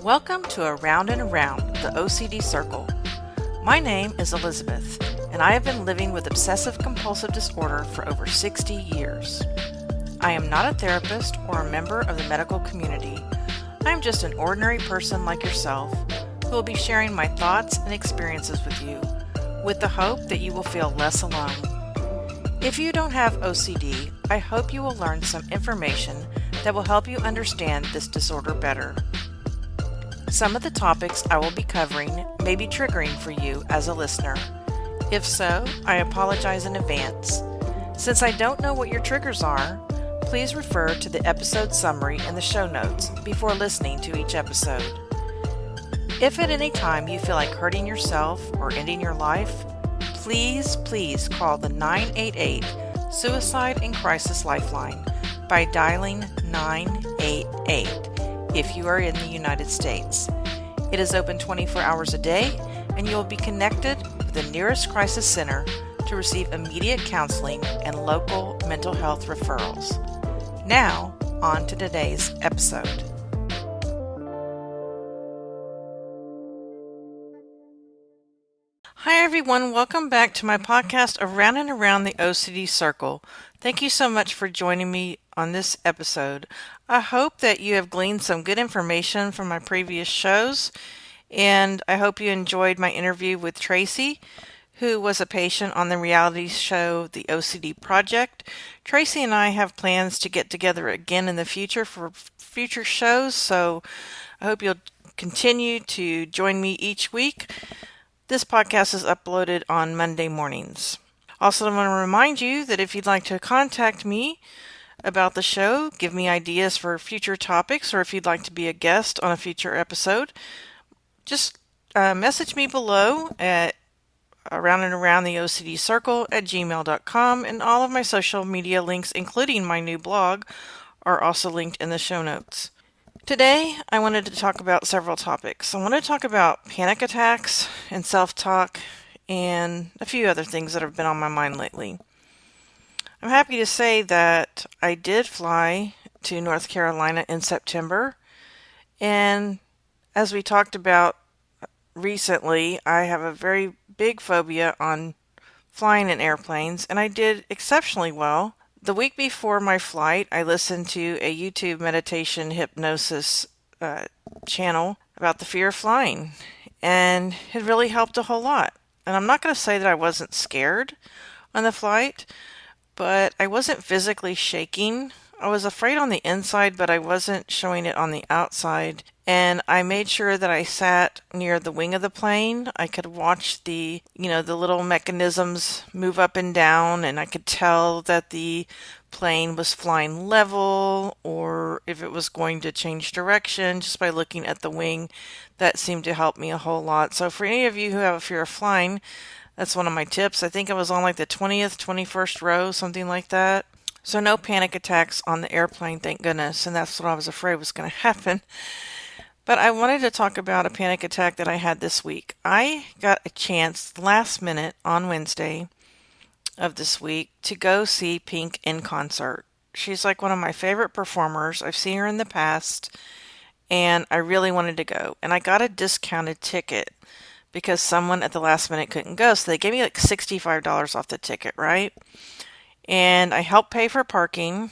Welcome to Around and Around, the OCD Circle. My name is Elizabeth, and I have been living with obsessive-compulsive disorder for over 60 years. I am not a therapist or a member of the medical community. I am just an ordinary person like yourself who will be sharing my thoughts and experiences with you, with the hope that you will feel less alone. If you don't have OCD, I hope you will learn some information that will help you understand this disorder better. Some of the topics I will be covering may be triggering for you as a listener. If so, I apologize in advance. Since I don't know what your triggers are, please refer to the episode summary in the show notes before listening to each episode. If at any time you feel like hurting yourself or ending your life, please call the 988 Suicide and Crisis Lifeline by dialing 988 if you are in the United States. It is open 24 hours a day, and you will be connected with the nearest crisis center to receive immediate counseling and local mental health referrals. Now, on to today's episode. Hi everyone, welcome back to my podcast Around and Around the OCD Circle. Thank you so much for joining me on this episode. I hope that you have gleaned some good information from my previous shows, and I hope you enjoyed my interview with Tracy, who was a patient on the reality show The OCD Project. Tracy and I have plans to get together again in the future for future shows, so I hope you'll continue to join me each week. This podcast is uploaded on Monday mornings. Also, I want to remind you that if you'd like to contact me about the show, give me ideas for future topics, or if you'd like to be a guest on a future episode, just message me below at Around and Around the OCD Circle at gmail.com, and all of my social media links, including my new blog, are also linked in the show notes. Today, I wanted to talk about several topics. I want to talk about panic attacks and self-talk and a few other things that have been on my mind lately. I'm happy to say that I did fly to North Carolina in September, and as we talked about recently, I have a very big phobia on flying in airplanes, and I did exceptionally well. The week before my flight, I listened to a YouTube meditation hypnosis channel about the fear of flying, and it really helped a whole lot. And I'm not going to say that I wasn't scared on the flight, but I wasn't physically shaking. I was afraid on the inside, but I wasn't showing it on the outside. And I made sure that I sat near the wing of the plane. I could watch the little mechanisms move up and down, and I could tell that the plane was flying level or if it was going to change direction just by looking at the wing. That seemed to help me a whole lot. So for any of you who have a fear of flying, that's one of my tips. I think I was on like the 20th, 21st row, something like that. So no panic attacks on the airplane, thank goodness, and that's what I was afraid was going to happen. But I wanted to talk about a panic attack that I had this week. I got a chance last minute on Wednesday of this week to go see Pink in concert. She's like one of my favorite performers. I've seen her in the past, and I really wanted to go. And I got a discounted ticket because someone at the last minute couldn't go, so they gave me like $65 off the ticket, right? And I helped pay for parking,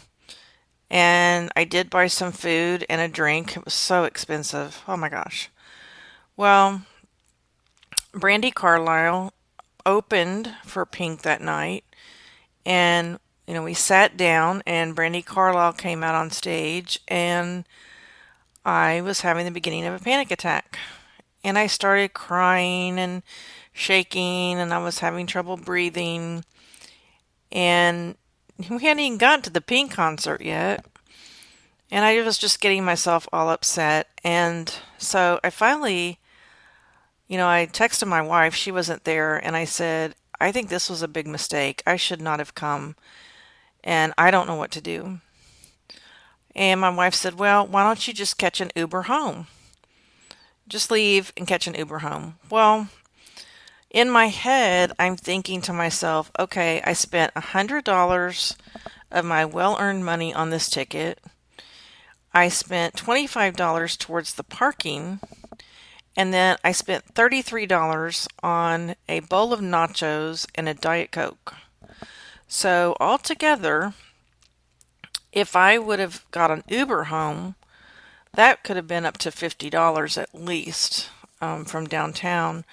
and I did buy some food and a drink. It was so expensive. Oh my gosh. Well, Brandi Carlile opened for Pink that night, and we sat down, and Brandi Carlile came out on stage, and I was having the beginning of a panic attack. And I started crying and shaking, and I was having trouble breathing. And we hadn't even gotten to the Pink concert yet. And I was just getting myself all upset. And so I finally, I texted my wife. She wasn't there. And I said, I think this was a big mistake. I should not have come. And I don't know what to do. And my wife said, well, why don't you just catch an Uber home? Just leave and catch an Uber home. Well, in my head, I'm thinking to myself, okay, I spent $100 of my well-earned money on this ticket. I spent $25 towards the parking, and then I spent $33 on a bowl of nachos and a Diet Coke. So altogether, if I would have got an Uber home, that could have been up to $50 at least, from downtown.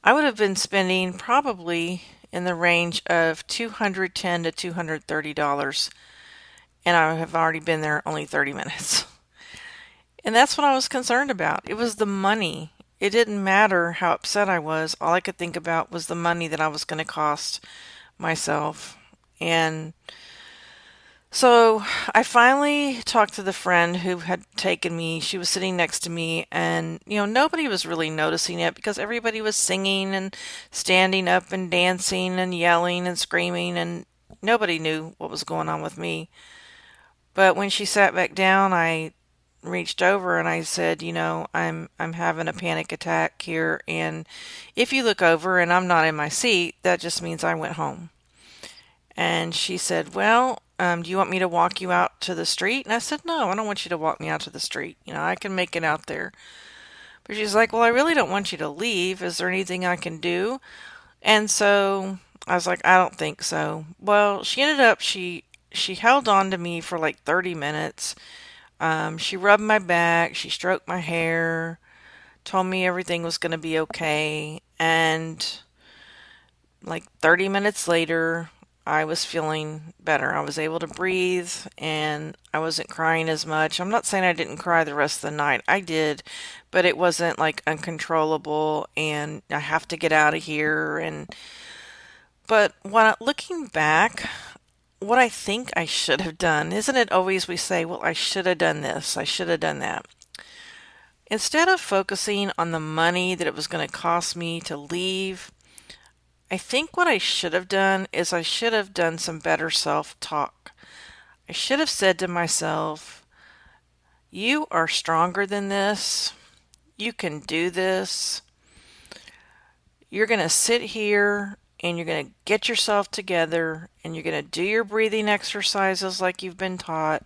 I would have been spending probably in the range of $210 to $230, and I have already been there only 30 minutes. And that's what I was concerned about. It was the money. It didn't matter how upset I was. All I could think about was the money that I was going to cost myself. And so I finally talked to the friend who had taken me. She was sitting next to me, and nobody was really noticing it because everybody was singing and standing up and dancing and yelling and screaming, and nobody knew what was going on with me. But when she sat back down, I reached over and I said, I'm having a panic attack here, and if you look over and I'm not in my seat, that just means I went home. And she said, well, do you want me to walk you out to the street? And I said, no, I don't want you to walk me out to the street. I can make it out there. But she's like, well, I really don't want you to leave. Is there anything I can do? And so I was like, I don't think so. Well, she ended up, she held on to me for like 30 minutes. She rubbed my back, she stroked my hair, told me everything was going to be okay. And like 30 minutes later, I was feeling better. I was able to breathe and I wasn't crying as much. I'm not saying I didn't cry the rest of the night. I did, but it wasn't like uncontrollable and I have to get out of here. But looking back, what I think I should have done, isn't it always we say, well, I should have done this, I should have done that. Instead of focusing on the money that it was going to cost me to leave, I think what I should have done is I should have done some better self-talk. I should have said to myself, you are stronger than this. You can do this. You're going to sit here and you're going to get yourself together and you're going to do your breathing exercises like you've been taught.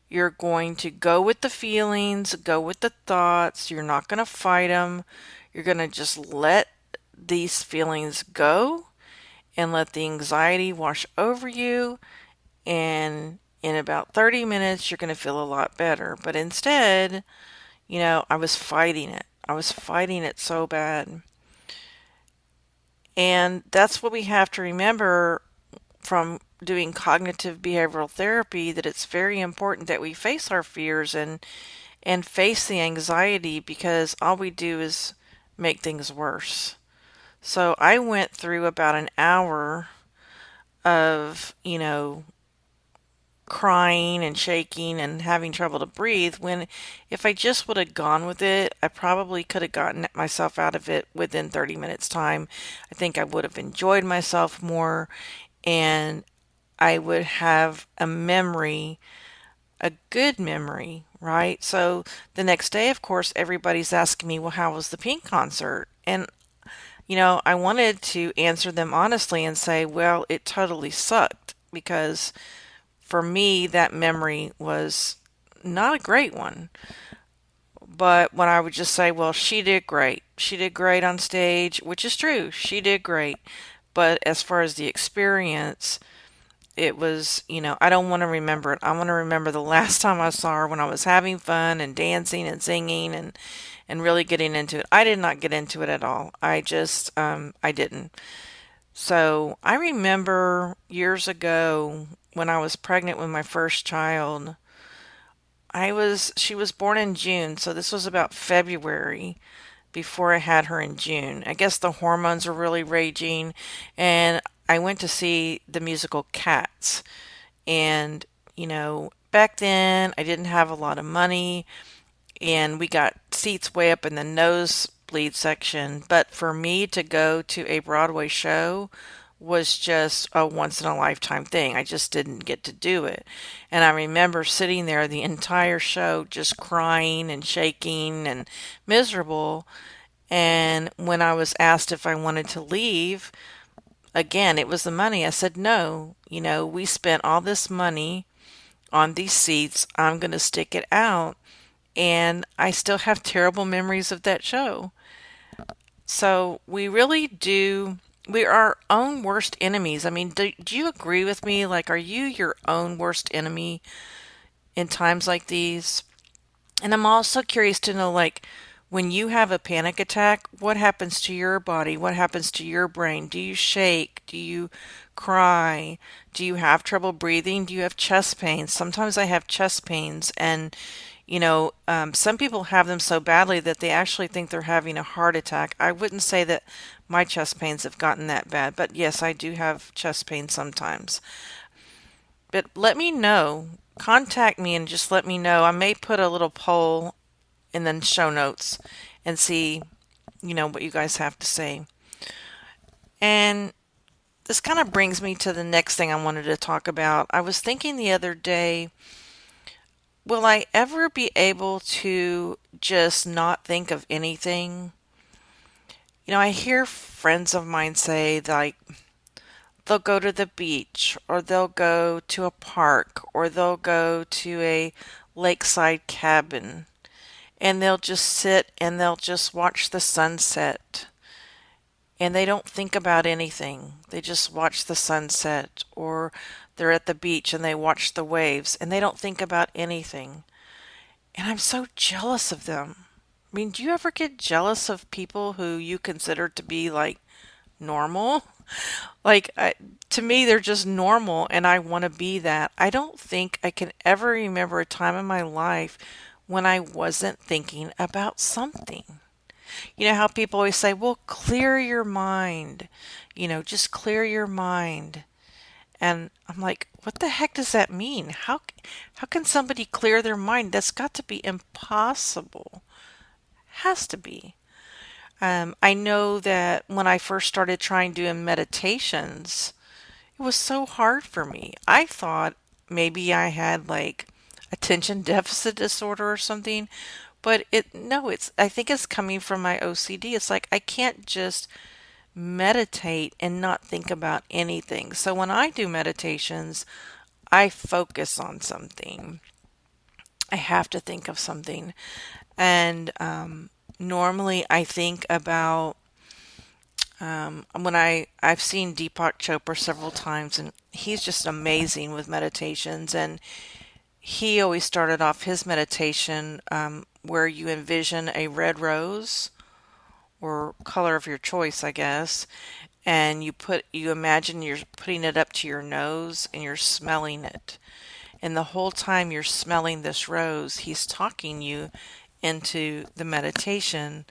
You're going to go with the feelings, go with the thoughts. You're not going to fight them. You're going to just let these feelings go and let the anxiety wash over you, and in about 30 minutes you're going to feel a lot better. But instead, I was fighting it. I was fighting it so bad. And that's what we have to remember from doing cognitive behavioral therapy, that it's very important that we face our fears and face the anxiety, because all we do is make things worse. So I went through about an hour of, crying and shaking and having trouble to breathe, when if I just would have gone with it, I probably could have gotten myself out of it within 30 minutes time. I think I would have enjoyed myself more, and I would have a memory, a good memory, right? So the next day, of course, everybody's asking me, well, how was the Pink concert? And I wanted to answer them honestly and say, well, it totally sucked, because for me, that memory was not a great one. But when I would just say, well, she did great. She did great on stage, which is true. She did great. But as far as the experience, it was, I don't want to remember it. I want to remember the last time I saw her, when I was having fun and dancing and singing and really getting into it. I did not get into it at all. I just, I didn't. So I remember years ago when I was pregnant with my first child, she was born in June, so this was about February before I had her in June. I guess the hormones were really raging, and I went to see the musical Cats. And, back then I didn't have a lot of money, and we got seats way up in the nosebleed section. But for me to go to a Broadway show was just a once in a lifetime thing. I just didn't get to do it. And I remember sitting there the entire show just crying and shaking and miserable. And when I was asked if I wanted to leave, again, it was the money. I said, no, we spent all this money on these seats, I'm going to stick it out. And I still have terrible memories of that show. So we really do, we're our own worst enemies. I mean, do you agree with me? Like, are you your own worst enemy in times like these? And I'm also curious to know, like, when you have a panic attack, what happens to your body? What happens to your brain? Do you shake? Do you cry? Do you have trouble breathing? Do you have chest pains? Sometimes I have chest pains, and some people have them so badly that they actually think they're having a heart attack. I wouldn't say that my chest pains have gotten that bad, but yes, I do have chest pain sometimes. But let me know. Contact me and just let me know. I may put a little poll in the show notes and see, what you guys have to say. And this kind of brings me to the next thing I wanted to talk about. I was thinking the other day, will I ever be able to just not think of anything? I hear friends of mine say, like, they'll go to the beach, or they'll go to a park, or they'll go to a lakeside cabin, and they'll just sit and they'll just watch the sunset. And they don't think about anything. They just watch the sunset, or they're at the beach and they watch the waves and they don't think about anything. And I'm so jealous of them. I mean, do you ever get jealous of people who you consider to be like normal? Like, to me, they're just normal and I want to be that. I don't think I can ever remember a time in my life when I wasn't thinking about something. You know how people always say, well, clear your mind, just clear your mind. And I'm like, what the heck does that mean? How can somebody clear their mind? That's got to be impossible. Has to be. I know that when I first started trying doing meditations, it was so hard for me. I thought maybe I had like attention deficit disorder or something, but I think it's coming from my OCD. It's like I can't just meditate and not think about anything. So when I do meditations, I focus on something. I have to think of something. And normally I think about when I've seen Deepak Chopra several times, and he's just amazing with meditations. And he always started off his meditation where you envision a red rose or color of your choice, I guess, and you imagine you're putting it up to your nose and you're smelling it. And the whole time you're smelling this rose, he's talking you into the meditation.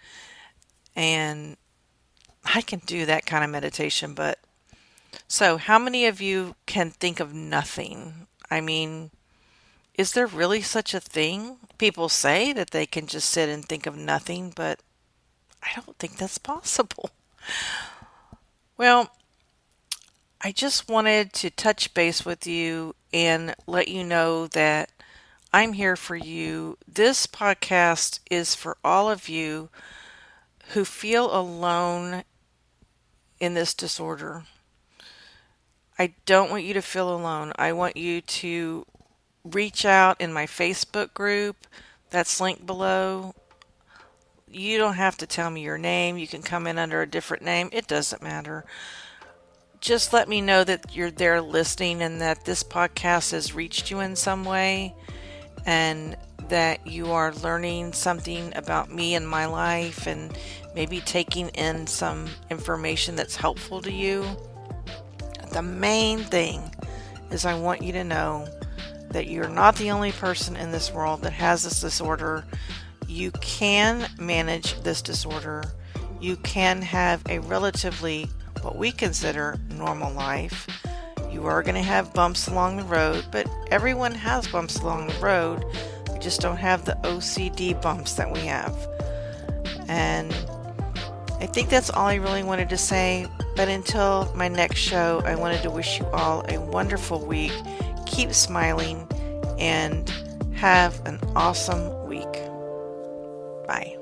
And I can do that kind of meditation, but so how many of you can think of nothing? I mean, is there really such a thing? People say that they can just sit and think of nothing, but I don't think that's possible. Well, I just wanted to touch base with you and let you know that I'm here for you. This podcast is for all of you who feel alone in this disorder. I don't want you to feel alone. I want you to reach out in my Facebook group. That's linked below. You don't have to tell me your name. You can come in under a different name. It doesn't matter. Just let me know that you're there listening and that this podcast has reached you in some way and that you are learning something about me and my life and maybe taking in some information that's helpful to you. The main thing is I want you to know that you're not the only person in this world that has this disorder. You can manage this disorder. You can have a relatively, what we consider, normal life. You are going to have bumps along the road, but everyone has bumps along the road. We just don't have the OCD bumps that we have. And I think that's all I really wanted to say. But until my next show, I wanted to wish you all a wonderful week. Keep smiling and have an awesome week. Bye.